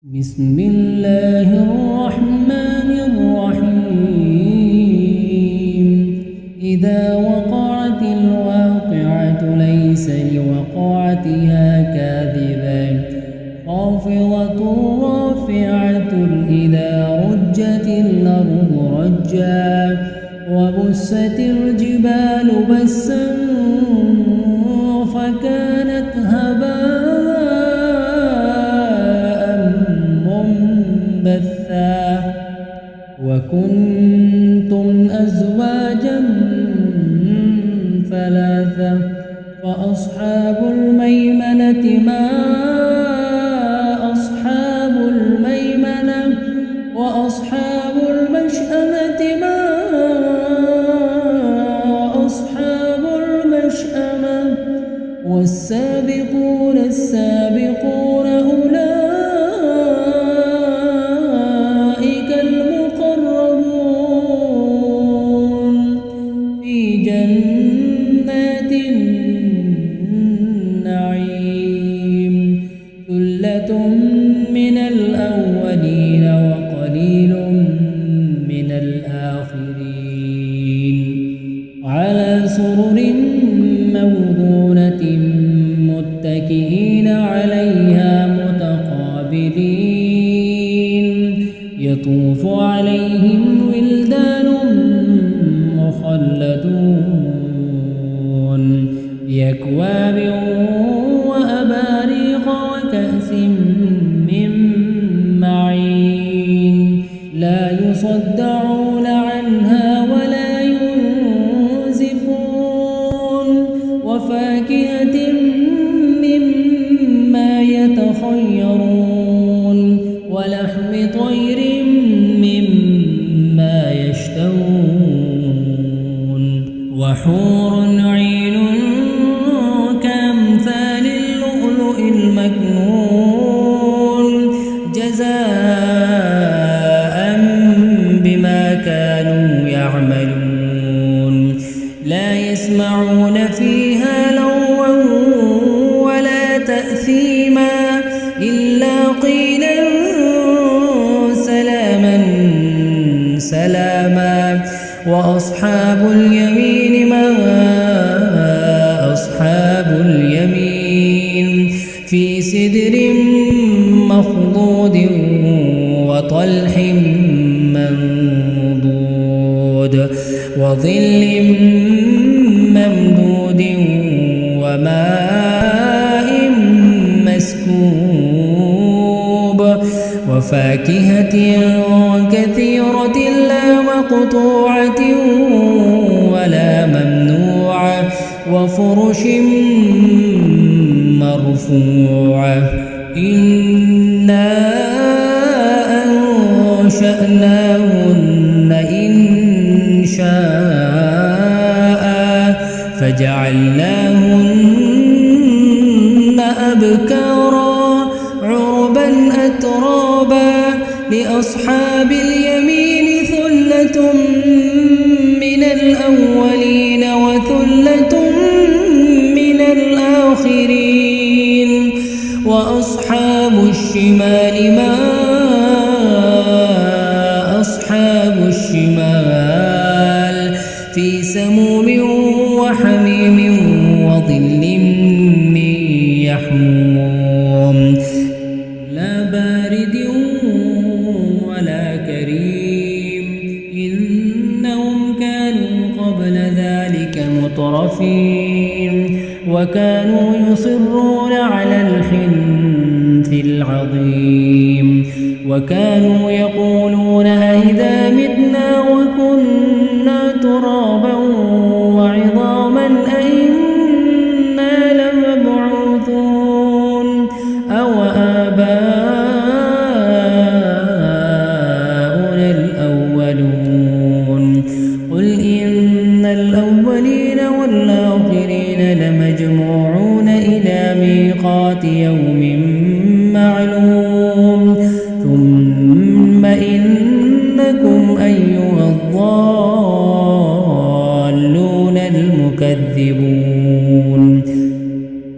بسم الله الرحمن الرحيم إذا وقعت الواقعة ليس لوقعتها كاذبة خافضة رافعة إذا رجت الأرض رجا وبست الجبال بسا فكانت بثا وكنتم أزواجا ثلاثة فأصحاب الميمنة ما أصحاب الميمنة وأصحاب المشأمة ما أصحاب المشأمة والسابقون السابقون أولئك المقربون في جنات النعيم ثلة من الأولين وقليل من الآخرين على سرر موضونة متكئين عليها متقابلين يطوف عليهم ولدان مخلدون بأكواب وأباريق وكأس من معين لا يصدعون عنها ولا ينزفون وفاكهة مما يتخيرون ولحم طير مما يشتهون وحور عين كأمثال اللؤلؤ المكنون جزاء بما كانوا يعملون لا يسمعون فيها لغوا ولا تأثيما إلا قيلا سلاما سلاما وأصحاب اليمين ما أصحاب اليمين في سدر مخضود وطلح منضود وظل ممدود وماء مسكوب وفاكهة كثيرة لا مقطوعة ولا ممنوعة وفرش مرفوعة إنا أنشأناهن إنشاء فجعلناهن أبكارا عربا أترابا لأصحاب اليمين ثلة من الأولين وثلة من الآخرين وأصحاب الشمال ما أصحاب الشمال في سموم وحميم وظل من يحموم لا بارد ولا كريم إنهم كانوا قبل ذلك مترفين وكانوا يصرون على الحنث العظيم وكانوا يقولون أئذا متنا وكنا ترابا وعظاما أئنا لمبعوثون أو آباؤنا الأولون قل إن الأولين والآخرين لمجموعون إلى ميقات يوم معلوم ثم إنكم أيها الضالون المكذبون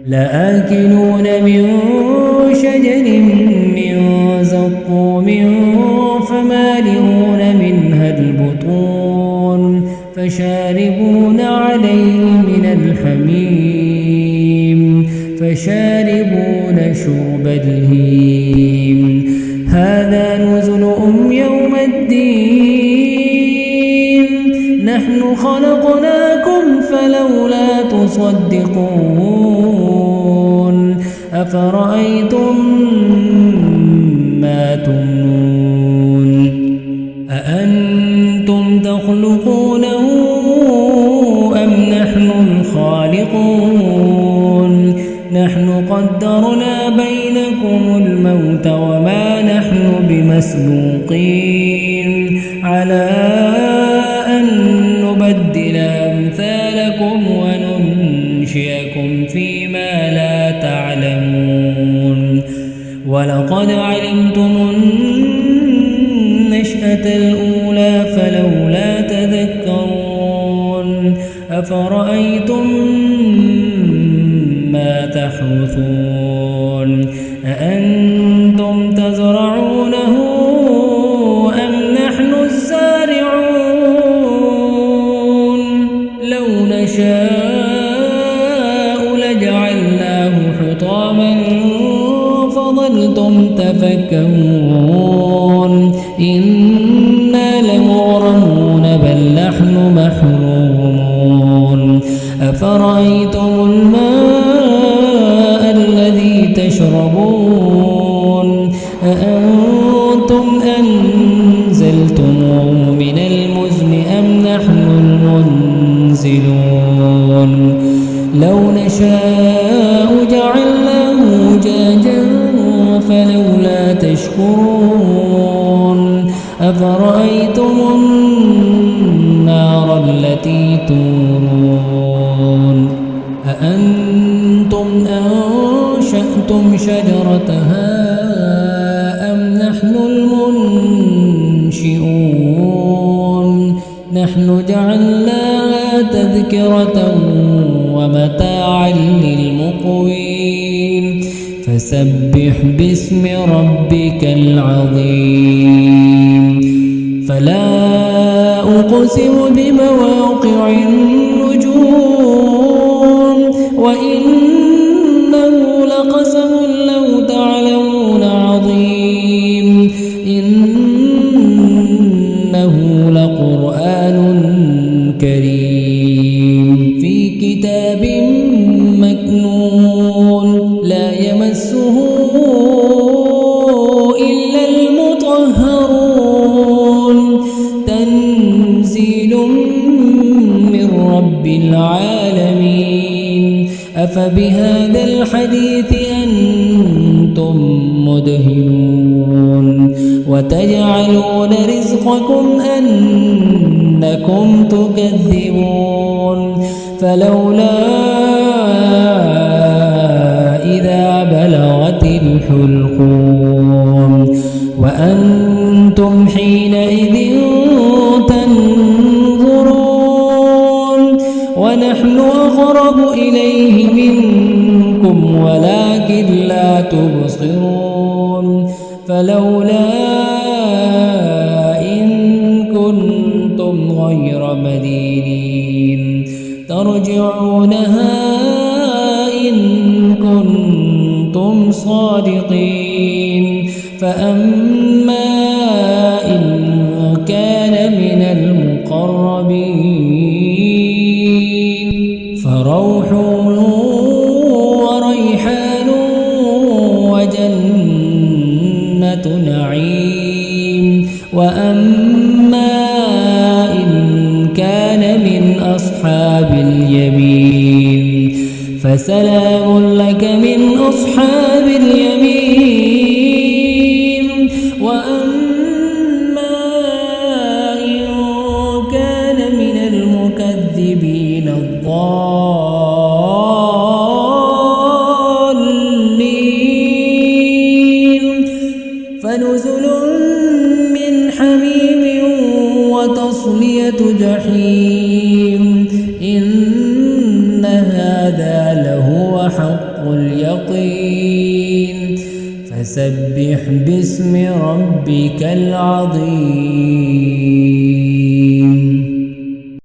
لآكلون من شجر من زقوم فمالئون منها البطون فشاربون عليه من الحميم فشاربون شرب الهيم هذا نزلهم يوم الدين نحن خلقناكم فلولا تصدقون أفرأيتم ما تمنون أأنتم تخلقونه أم نحن الخالقون نحن قدرنا بينكم الموت وما نحن بمسبوقين على أن نبدل أمثالكم وننشئكم فيما لا تعلمون ولقد علمتم النشأة الأولى فلولا تذكرون أفرأيتم ما تحرثون أأنتم تزرعونه أم نحن الزارعون لو نشاء لجعلناه حطاما فظلتم تفكهون إنا لمغرمون بل نحن محرومون أفرأيتم الماء الذي تشربون أأنتم أنزلتموه من المزن أم نحن المنزلون لو نشاء جعلناه أجاجا فلولا تشكرون أفرأيتم النار التي تورون أأنتم أنشأتم شجرتها أم نحن المنشئون نحن جعلناها تذكرة ومتاعا للمقوين فسبح باسم ربك العظيم فلا أقسم بمواقع النجوم وإنه لقسم لو تعلمون عظيم إنه لقرآن كريم في كتاب مكنون لا يمسه إلا المطهرون تنزيل من رب العالمين أفبهذا الحديث أنتم مدهنون وتجعلون رزقكم أنكم تكذبون فلولا إذا بلغت الحلقوم وأنتم حينئذ تنظرون ونحن أقرب إليه منكم ولكن لا تبصرون فلولا إن كنتم غير مدينين ترجعونها إن كنتم صادقين فأما إن كان من المقربين فروح وريحان وجنة نعيم وأما إن كان من أصحاب اليمين فسلام لك من أصحاب اليمين وأما إن كان من المكذبين الضالين فنزل من حميم وتصلية جحيم إن هذا لهو حق اليقين فسبح باسم ربك العظيم.